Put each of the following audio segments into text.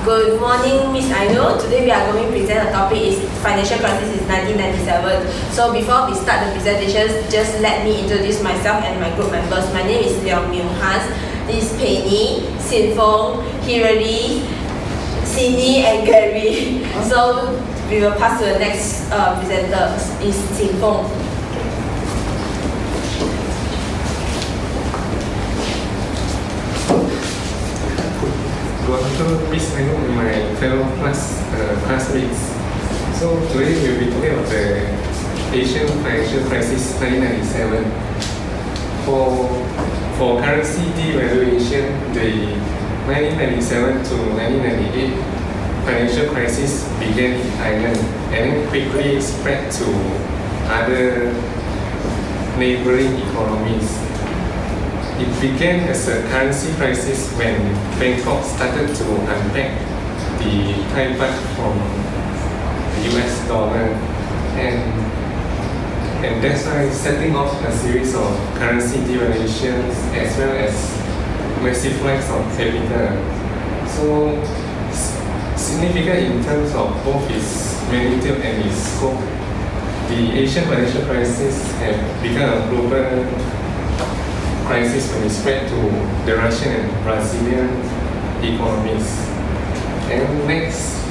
Good morning, Miss Aino. Today we are going to present a topic is financial crisis in 1997. So before we start the presentations, just let me introduce myself and my group members. My name is Leong Myung Hans. This is Penny, Sin Fong, Hirari, Cindy, and Gary. So we will pass to the next presenter, is Sin Fong. Good afternoon, Miss Aino and my fellow classmates. So today we will be talking about the Asian financial crisis 1997. For currency devaluation, the 1997 to 1998 financial crisis began in Thailand and then quickly spread to other neighboring economies. It began as a currency crisis when Bangkok started to unpack the Thai baht from the US dollar, and that's why setting off a series of currency devaluations as well as massive flights of capital. So significant in terms of both its magnitude and its scope, the Asian financial crisis had become a global crisis when it spread to the Russian and Brazilian economies. And next,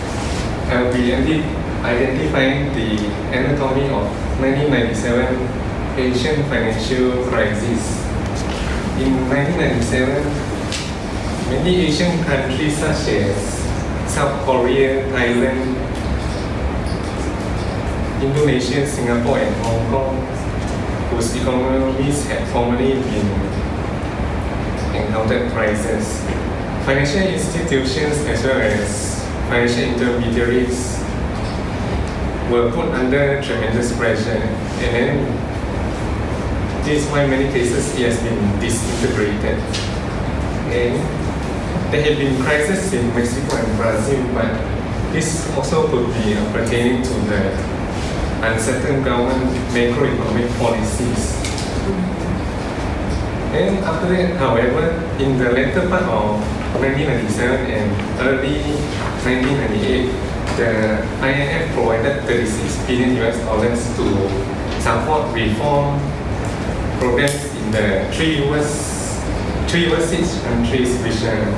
I'll be identifying the anatomy of 1997 Asian financial crisis. In 1997, many Asian countries such as South Korea, Thailand, Indonesia, Singapore, and Hong Kong, whose economies had formerly been encountered crises. Financial institutions as well as financial intermediaries were put under tremendous pressure, and then this is why in many cases it has been disintegrated. And there have been crises in Mexico and Brazil, but this also could be pertaining to the uncertain government macroeconomic policies. And after that, however, in the later part of 1997 and early 1998, the IMF provided $36 billion to support reform programs in the three overseas countries, which are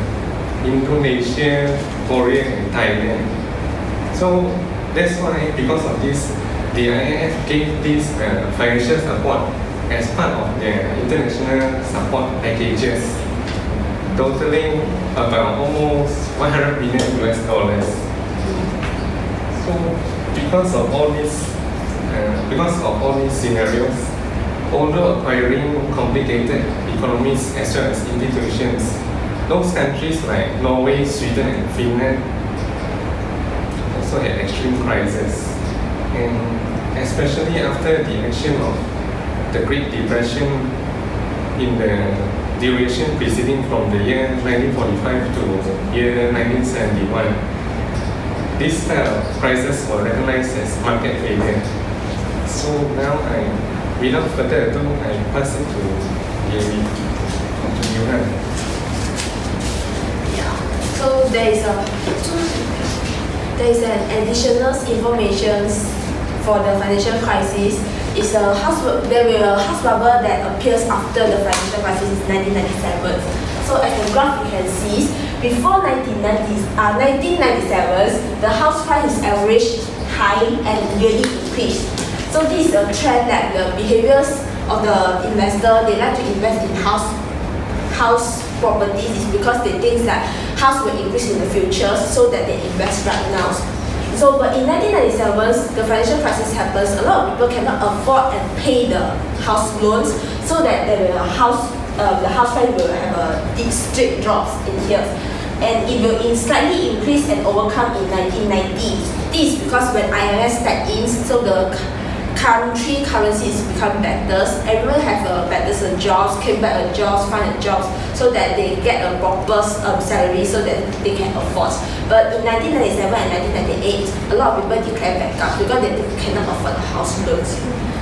Indonesia, Korea, and Thailand. So that's why, because of this, the IMF gave this financial support as part of their international support packages, totaling about almost $100 billion. So because of all these scenarios, although acquiring complicated economies as well as institutions, those countries like Norway, Sweden, and Finland also had extreme crises. And especially after the action of the Great Depression in the duration preceding from the year 1945 to year 1971, this type of crisis were recognized as market failure. So now without further ado, I pass it to Gary. So there is an additional information for the financial crisis. There will be a house bubble that appears after the financial crisis in 1997. So as the graph you can see, before 1997, the house price is average high and really increased. So this is a trend that the behaviors of the investor, they like to invest in house properties is because they think that house will increase in the future, so that they invest right now. So, but in 1997, the financial crisis happens. A lot of people cannot afford and pay the house loans, so that the house price will have a deep straight drops in here, and it will slightly increase and overcome in 1990. This is because when IMF stepped in, so the country currencies become better. Everyone have a better jobs, came back a jobs, find a jobs, so that they get a proper salary, so that they can afford. But in 1997 and 1998, a lot of people declare backup because they cannot afford the house loans.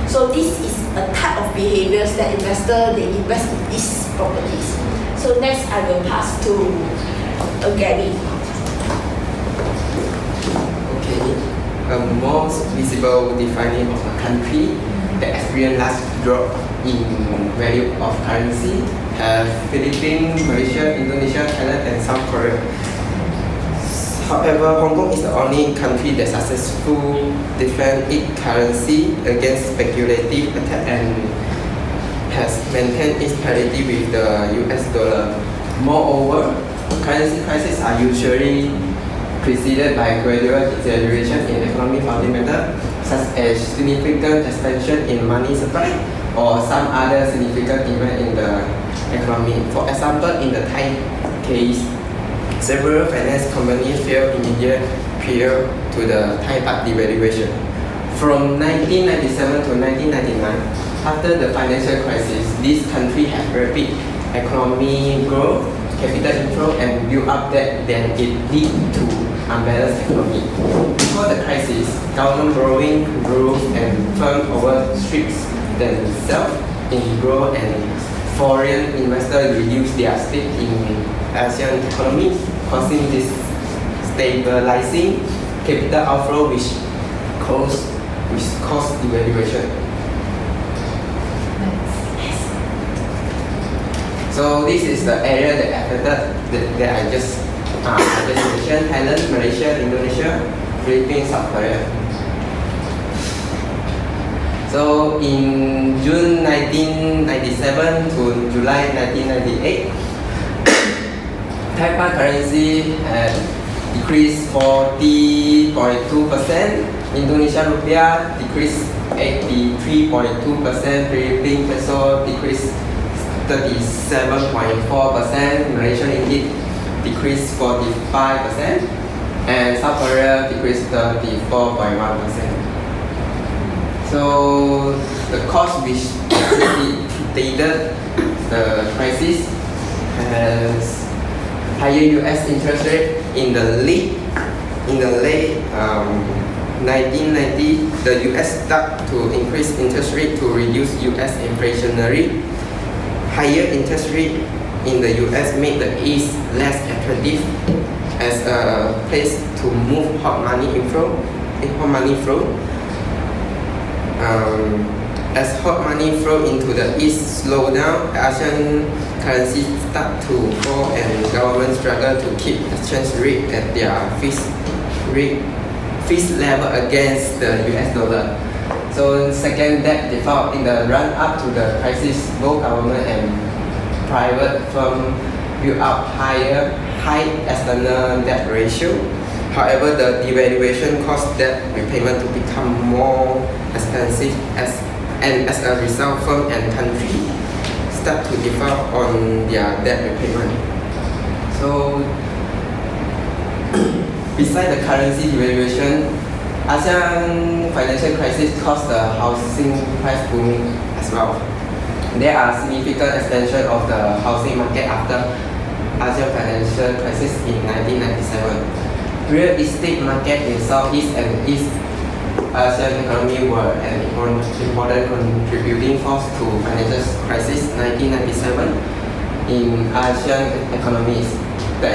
So this is a type of behaviors that investors, they invest in these properties. So next I will pass to Gary. a most visible defining of a country that experienced large drop in value of currency have Philippines, Malaysia, Indonesia, Thailand, and South Korea. However, Hong Kong is the only country that successfully defend its currency against speculative attack and has maintained its parity with the US dollar. Moreover, currency crises are usually preceded by gradual deterioration in economic fundamentals, such as significant expansion in money supply or some other significant event in the economy. For example, in the Thai case, several finance companies failed immediately prior to the Thai baht devaluation. From 1997 to 1999, after the financial crisis, this country had rapid economic growth, capital inflow, and built up debt, then it led to unbalanced economy. Before the crisis, government borrowing grew and firms overstripped themselves in growth, and foreign investors reduced their stake in Asian economy, causing this stabilizing capital outflow which caused devaluation. So this is the area that affected that I just mentioned: Thailand, Malaysia, Indonesia, Philippines, South Korea. So in June 1997 to July 1998, Thai baht currency had decreased 40.2%. Indonesian rupiah decreased 83.2%. Philippine peso decreased 37.4%. Malaysian ringgit decreased 45%, and South Korea decreased 34.1%. So the cost which preceded the crisis has higher U.S. interest rate in the late 1990. The U.S. started to increase interest rate to reduce U.S. inflationary. Higher interest rate in the U.S. made the East less attractive as a place to move hot money flow. As hot money flow into the East slowed down, Asian currencies start to fall and governments struggle to keep exchange rate at their fixed level against the US dollar. So second, debt default. In the run up to the crisis, both government and private firms built up high external debt ratio. However, the devaluation caused debt repayment to become more expensive as a result, firms and countries start to default on their debt repayment. So besides the currency devaluation, ASEAN financial crisis caused the housing price booming as well. There are significant extension of the housing market after ASEAN financial crisis in 1997. Real estate market in Southeast and East Asian economy were an important contributing force to financial crisis 1997 in Asian economies. The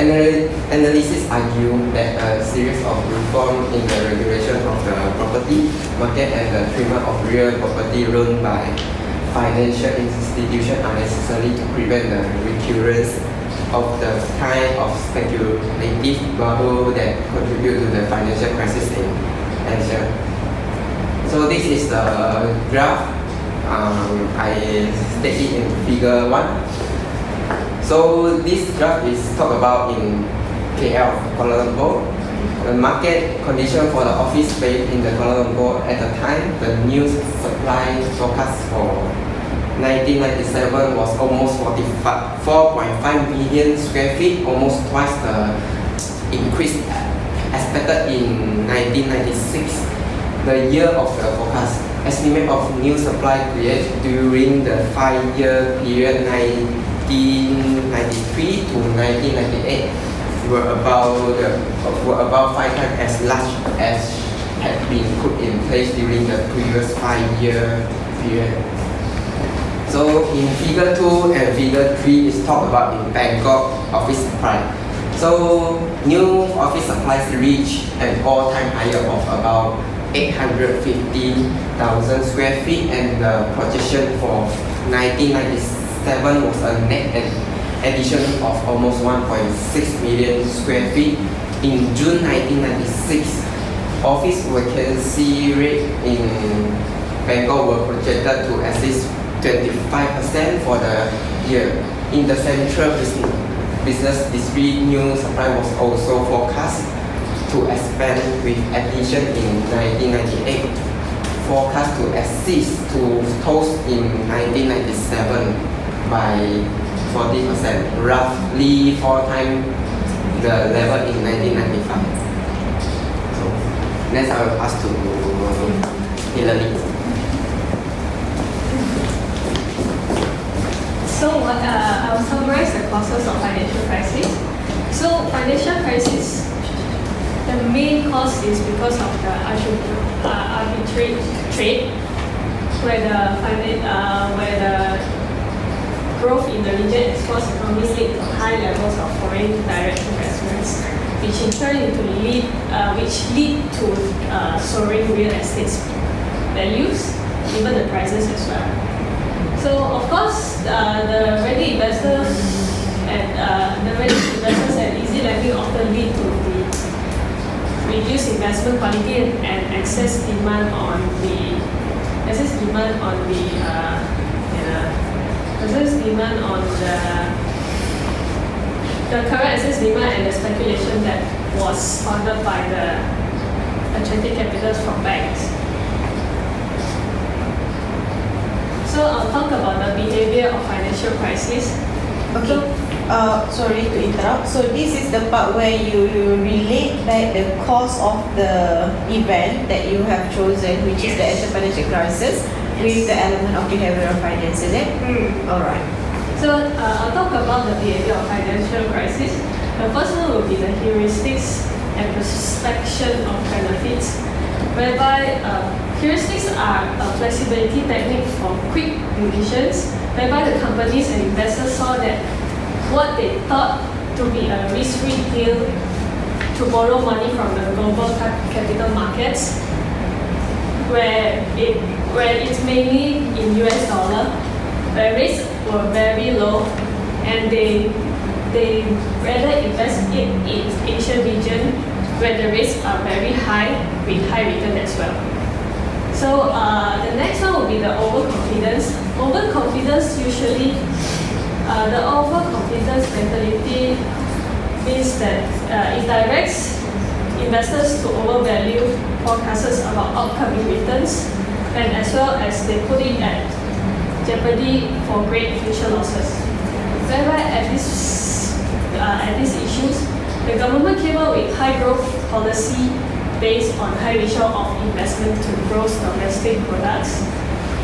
analysis argue that a series of reforms in the regulation of the property market and the treatment of real property loaned by financial institutions are necessary to prevent the recurrence of the kind of speculative bubble that contribute to the financial crisis in Asia. So this is the graph. I stated in figure 1. So this graph is talked about in KL, Kuala Lumpur. The market condition for the office space in the Kuala Lumpur at the time, the new supply forecast for 1997 was almost 4.5 million square feet, almost twice the increase expected in 1996. The year of the forecast, estimate of new supply created during the 5-year period 1993 to 1998 were about 5 times as large as had been put in place during the previous 5-year period. So in figure 2 and figure 3 is talked about in Bangkok office supply. So new office supplies reach an all-time high of about 850,000 square feet, and the projection for 1997 was a net addition of almost 1.6 million square feet. In June 1996, office vacancy rate in Bangkok were projected to exceed 25% for the year. In the central business district, new supply was also forecast to expand with addition in 1998, forecast to exceed to toast in 1997 by 40%, roughly 4 times the level in 1995. So next I will pass to Hillary. So I will summarize the causes of financial crisis. So financial crisis, the main cause is because of the arbitrary trade, where the growth in the region exports economies lead to high levels of foreign direct investments, which in turn lead to soaring real estate values, even the prices as well. So of course, the ready investors and easy lending often lead to the reduced investment quality and excess demand on the current excess demand and the speculation that was funded by the attractive capitals from banks. So I'll talk about the behavior of financial crisis. Okay. Sorry to interrupt. So this is the part where you relate like the cause of the event that you have chosen, which is the Asian financial crisis, with the element of behavioral finance, is it? Alright. So I'll talk about the behavior of financial crisis. The first one will be the heuristics and perspection of benefits, whereby heuristics are a flexibility technique for quick decisions, whereby the companies and investors saw that what they thought to be a risk-free deal to borrow money from the global capital markets, where it's mainly in US dollar, where risks were very low, and they rather invest in Asian region where the risks are very high with high return as well. So the next one will be the overconfidence. Overconfidence usually, the overconfidence mentality means that it directs investors to overvalue forecasts about upcoming returns, and as well as they put it at jeopardy for great future losses. Whereby at these issues, the government came up with high growth policy based on high ratio of investment to gross domestic products,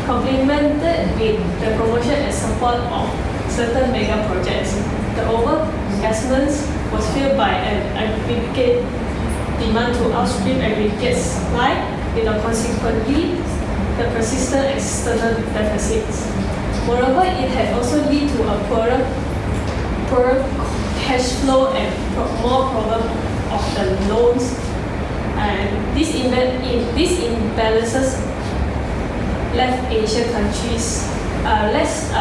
complemented with the promotion and support of certain mega projects. The over-investments was fueled by an aggregate demand to outstrip aggregate supply, with consequently the persistent external deficits. Moreover, it had also led to a poorer cash flow and more problem of the loans. And these imbalances left Asian countries, left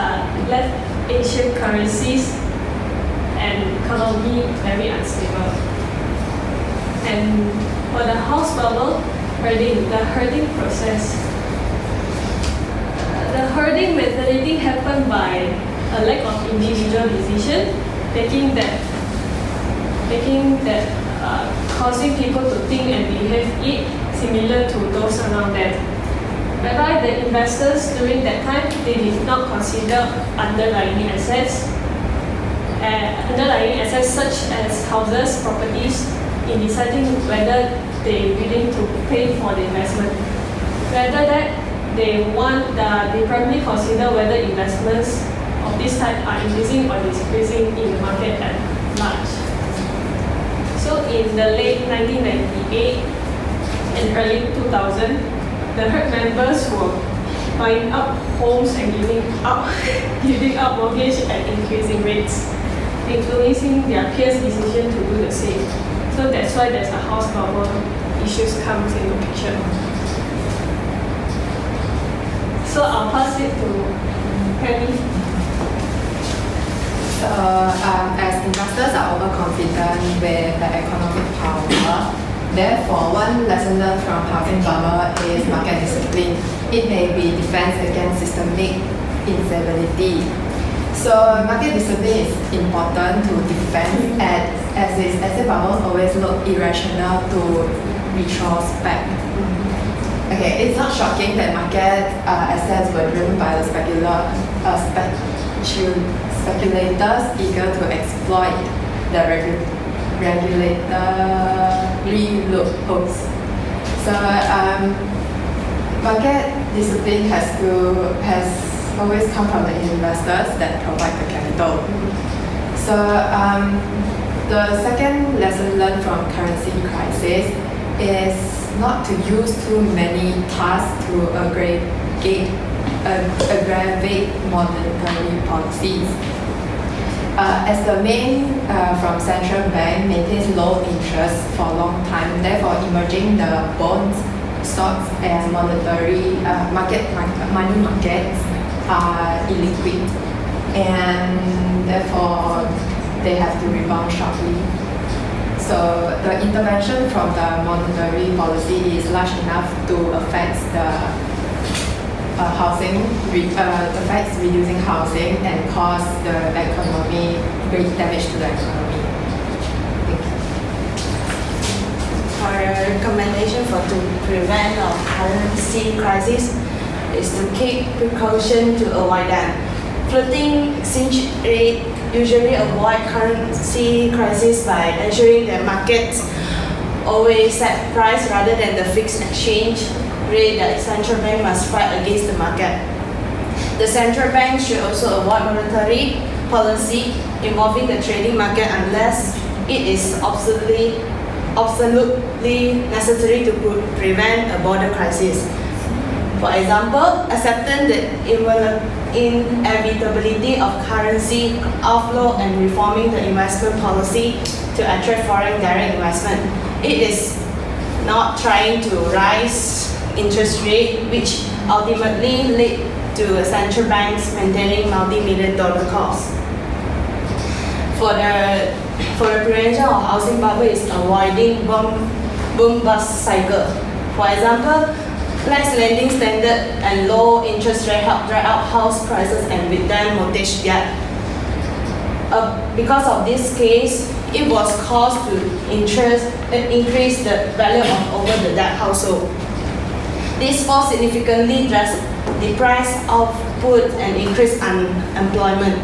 Asian currencies and economy very unstable. And for the house bubble, the herding process. The herding mentality happened by a lack of individual decision, causing people to think and behave similar to those around them. Whereby the investors during that time, they did not consider underlying assets such as houses, properties, in deciding whether they willing to pay for the investment. Rather that they primarily consider whether investments of this type are increasing or decreasing in the market at large. So in the late 1998 and early 2000, the herd members were buying up homes and giving up mortgage at increasing rates, influencing their peers' decision to do the same. So that's why there's a house bubble issues comes into picture. So I'll pass it to Penny. So, as investors are overconfident with the economic power, therefore, one lesson learned from housing bubble is market discipline. It may be defense against systemic instability. So, market discipline is important to defend, as is asset bubbles always look irrational to retrospect. Okay, it's not shocking that market assets were driven by the speculators eager to exploit the regulatory loopholes. So market discipline has always come from the investors that provide the capital. So the second lesson learned from currency crisis is not to use too many tasks to aggravate monetary policies. As the main from central bank maintains low interest for a long time, therefore emerging the bonds, stocks and monetary money markets are illiquid, and therefore they have to rebound sharply. So the intervention from the monetary policy is large enough to affect the affects reducing housing and cause the economy great damage to the economy. Thank you. Our recommendation to prevent a currency crisis is to keep precaution to avoid them. Floating exchange rate usually avoid currency crisis by ensuring that markets always set price rather than the fixed exchange rate that central bank must fight against the market. The central bank should also avoid monetary policy involving the trading market unless it is absolutely necessary to prevent a border crisis. For example, accepting the inevitability of currency outflow and reforming the investment policy to attract foreign direct investment. It is not trying to rise interest rate, which ultimately lead to central banks maintaining multi-million-dollar costs. For the prevention of housing bubble is avoiding boom-bust cycle. For example, lax lending standard and low interest rate help drive up house prices and with them mortgage debt. Because of this case, it was caused to increase the value of over the debt household. This force significantly depress output and increase unemployment.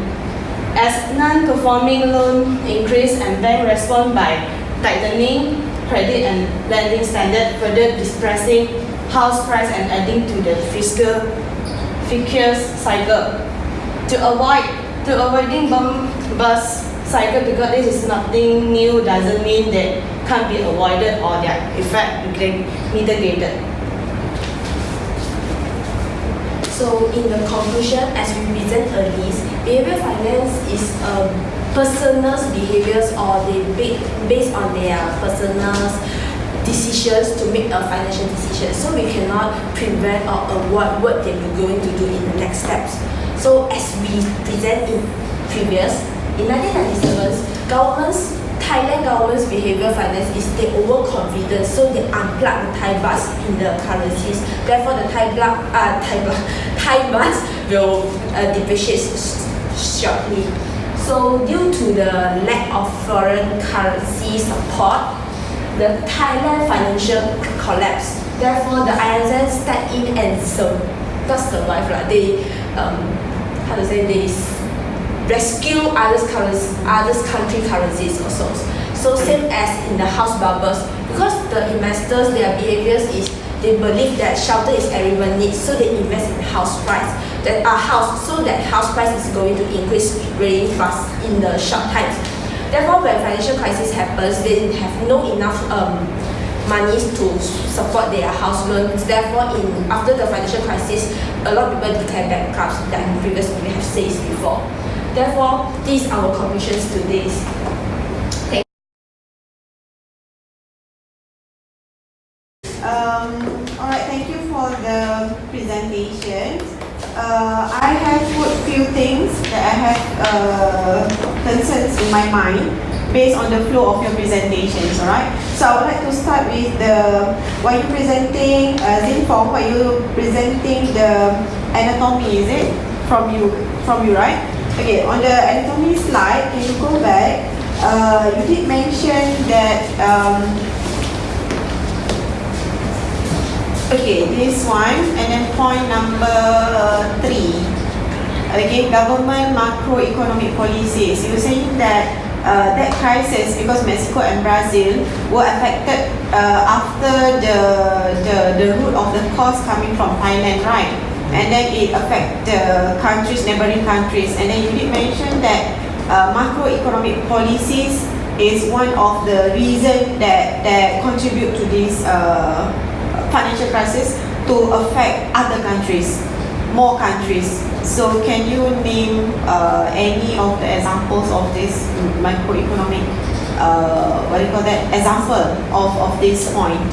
As non-performing loan increase and bank respond by tightening credit and lending standard, further depressing house price and adding to the vicious cycle. Avoiding boom-bust cycle, because this is nothing new, doesn't mean that can't be avoided or their effect mitigated. So in the conclusion, as we present earlier, behavior finance is personal behaviors, or they based on their personal decisions to make a financial decision. So we cannot prevent or avoid what they are going to do in the next steps. So as we present in previous, in 1997, Thailand government's behavior finance is they overconfident, so they unplug the Thai bahts in the currencies. Therefore, the Thai bahts will depreciate shortly. So due to the lack of foreign currency support, the Thailand financial collapse. Therefore, the ISN step in and not survive. They they rescue others country currencies also. So same as in the house bubbles, because the investors, their behaviors is they believe that shelter is everyone needs, so they invest in house price. So that house price is going to increase really fast in the short times. Therefore, when financial crisis happens, they have no enough money to support their house loans. Therefore, after the financial crisis, a lot of people declare bankrupt, that previously we have said before. Therefore, these are our conclusions to this. Alright, thank you for the presentation. things that I have concerns in my mind based on the flow of your presentations, alright? So I would like to start with while you presenting, Zinfong, while you presenting the anatomy, is it? From you, right? Okay, on the anatomy slide, can you go back? You did mention that, okay, this one, and then point number 3. Okay, government macroeconomic policies. You're saying that that crisis, because Mexico and Brazil were affected after the root of the cause coming from Thailand, right? And then it affect the countries, neighboring countries. And then you did mention that macroeconomic policies is one of the reasons that contribute to this financial crisis to affect other countries, more countries. So can you name any of the examples of this macroeconomic, example of this point?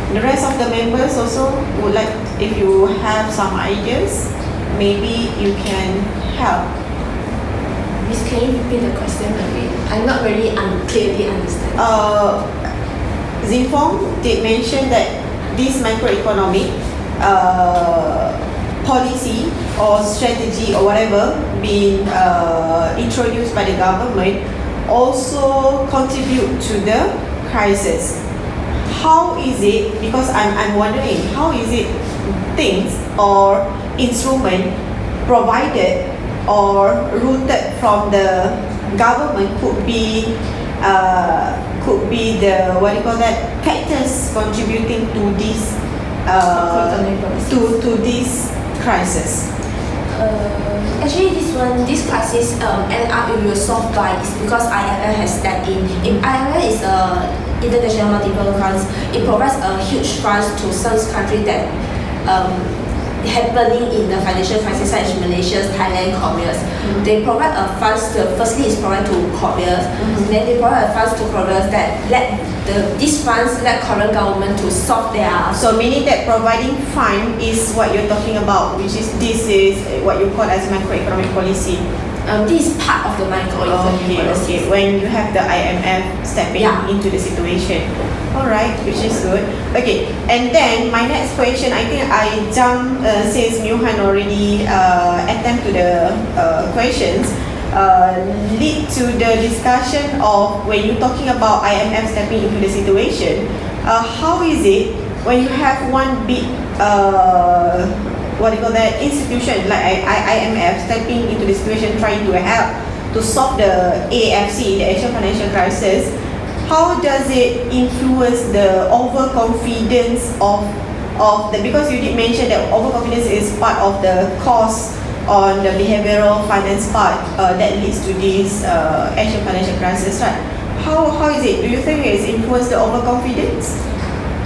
The rest of the members also would like, if you have some ideas, maybe you can help. Miss, can you repeat the question again? I'm not very clearly understand. Zinfong did mention that this macroeconomic policy or strategy or whatever being introduced by the government also contribute to the crisis. How is it, because I'm wondering, how is it things or instrument provided or rooted from the government could be the factors contributing to this to this crisis? Actually, this crisis end up it will solve by is because IMF has stepped in. IMF is international multiple funds. It provides a huge funds to some countries that happening in the financial crisis, such as Malaysia, Thailand, Korea. They provide a funds to, firstly is provide to Korea, then they provide funds to Korea that these funds let Korean government to solve their. So meaning that providing fund is what you're talking about, which is this is what you call as macroeconomic policy. This is part of the macroeconomic policy. Okay. When you have the IMF stepping into the situation. Alright, which is good. Okay, and then my next question, I think I jumped since Muhan already attend to the questions, lead to the discussion of when you're talking about IMF stepping into the situation, how is it when you have one big institution like IMF stepping into the situation trying to help to solve the AFC, the Asian financial crisis, how does it influence the overconfidence of the, because you did mention that overconfidence is part of the cause on the behavioral finance part that leads to this Asian financial crisis, right? How is it? Do you think it's influenced the overconfidence?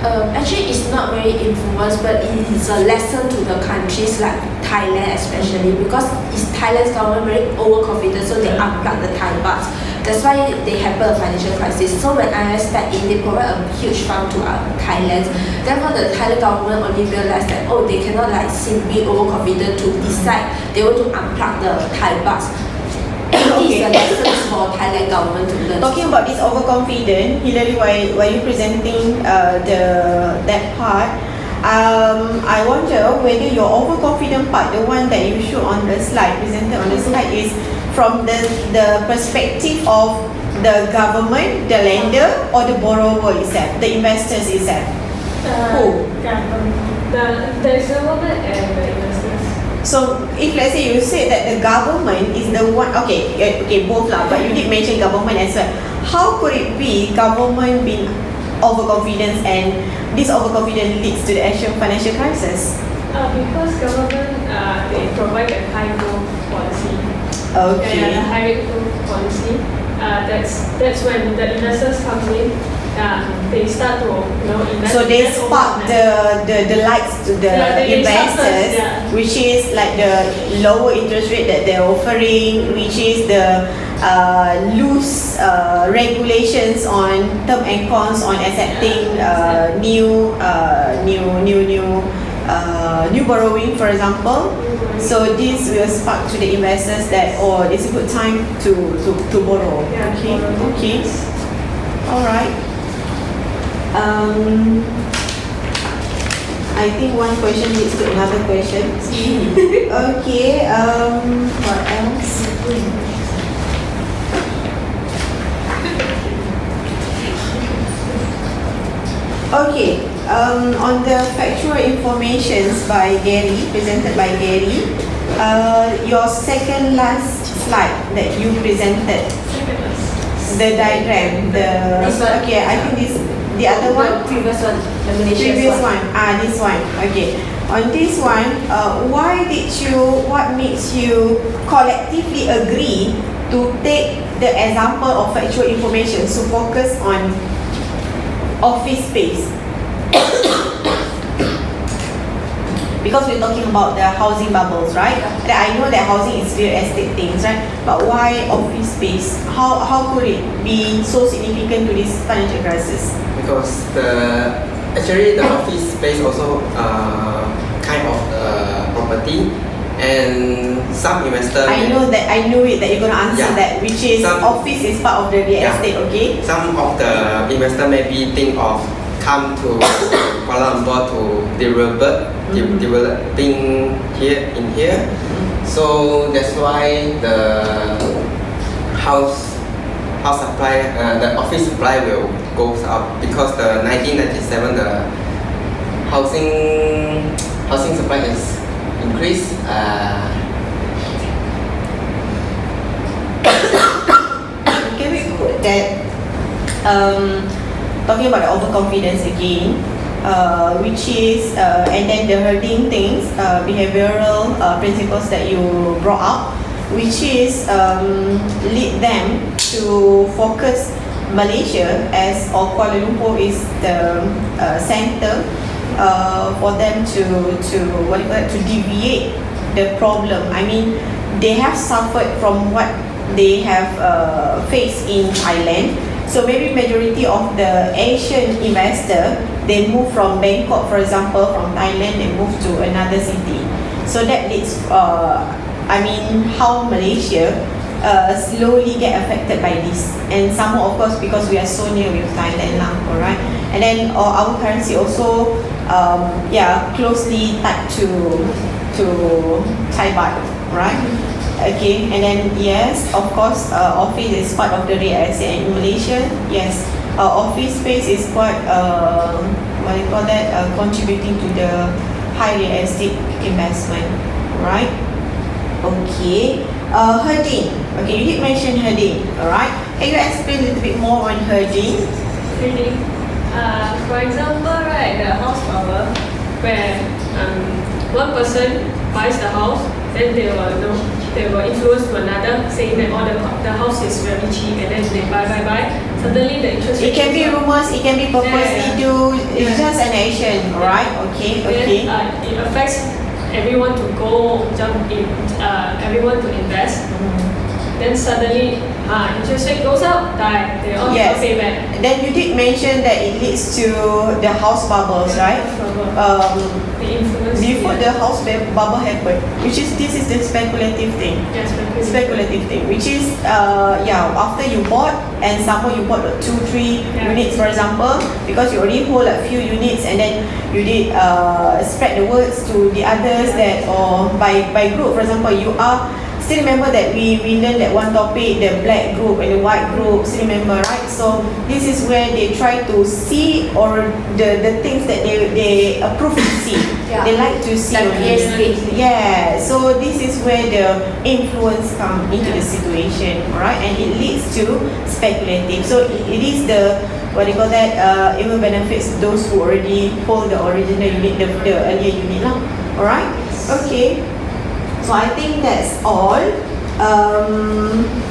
Actually, it's not very influenced, but it is a lesson to the countries like Thailand especially, because it's Thailand's government very overconfident, so they unplug the Thai bahts. That's why they have a financial crisis. So when IMF step in, they provide a huge fund to Thailand. Therefore, the Thailand government only realized that they cannot simply overconfident to decide they want to unplug the Thai bahts. This is a lesson for Thailand government to learn. Talking about this overconfident, Hilary, while you presenting that part, I wonder whether your overconfident part, the one that you show on the slide, presented on the slide, is from the perspective of the government, the lender, or the borrower itself, the investors itself? Who? The government and the investors. So if let's say you say that the government is the one, okay, both lah, but you did mention government as well. How could it be government being overconfident and this overconfidence leads to the Asian financial crisis? Because government they provide a high growth policy. Okay. The high rate growth policy. That's when the investors come in. They start to invest. So they spark the lights to the investors, which is like the lower interest rate that they're offering, which is the loose regulations on term and cons on accepting new new borrowing, for example. So this will spark to the investors that it's a good time to borrow. Yeah, Okay. borrow. Okay. All right. I think one question leads to another question. Okay. What else? Okay. On the factual informations by Gary, presented by Gary, your second last slide that you presented, the diagram, This one. okay, I think this, the other one, The previous one, the Malaysian previous one. one, this one, okay. On this one, what makes you collectively agree to take the example of factual information, so focus on office space? Because we're talking about the housing bubbles, right? That I know that housing is real estate things, right? But why office space? How could it be so significant to this financial crisis? Because actually the office space also kind of property, and some investor I knew it that you're gonna answer Yeah. that, which is office is part of the real Yeah. estate, okay? some of the investor maybe think of come to Kuala Lumpur to developing here. So that's why the house supply, the office supply will goes up, because the 1997 the housing supply is increased. Can we put that, talking about the overconfidence again, which is, and then the herding things, behavioral principles that you brought up, which is lead them to focus Malaysia as, or Kuala Lumpur is the center for them to deviate the problem. I mean, they have suffered from what they have faced in Thailand. So maybe majority of the Asian investor, they move from Bangkok, for example, from Thailand, they move to another city. So that leads, how Malaysia slowly get affected by this. And some more, of course, because we are so near with Thailand now, alright? And then our currency also, closely tied to Thai baht, right? Okay, and then yes, of course, office is part of the real estate in Malaysia. Yes, office space is quite contributing to the high real estate investment, right? Okay, herding. Okay, you did mention herding, alright? Can you explain a little bit more on herding? Really? For example, right, the house power, where one person buys the house, then they will influence to another, saying that the house is very cheap, and then they buy. Suddenly the interest rate It can be goes up. rumors, it can be purposely Yeah. do. It's Yeah. just an action, alright? Okay, okay. Then it affects everyone to jump in, everyone to invest. Then suddenly, interest rate goes up, they all Yes. pay back. Then you did mention that it leads to the house bubbles, right? The influence. Before the house bubble happened, this is the speculative thing. Yes, Speculative thing, which is after you bought, and somehow you bought 2-3 Yeah. units, for example, because you already hold a few units, and then you did spread the words to the others that, or by group, for example, you are. Still remember that we learned that one topic, the black group and the white group, still remember, right? So this is where they try to see, or the things that they approve to see. Yeah. They like to see Like only. PSP. Yeah, so this is where the influence come into the situation, alright? And it leads to speculative. So it is the, it will benefits those who already hold the original unit, the earlier unit lah. Alright? Okay. So I think that's all.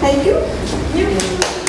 Thank you. Yeah.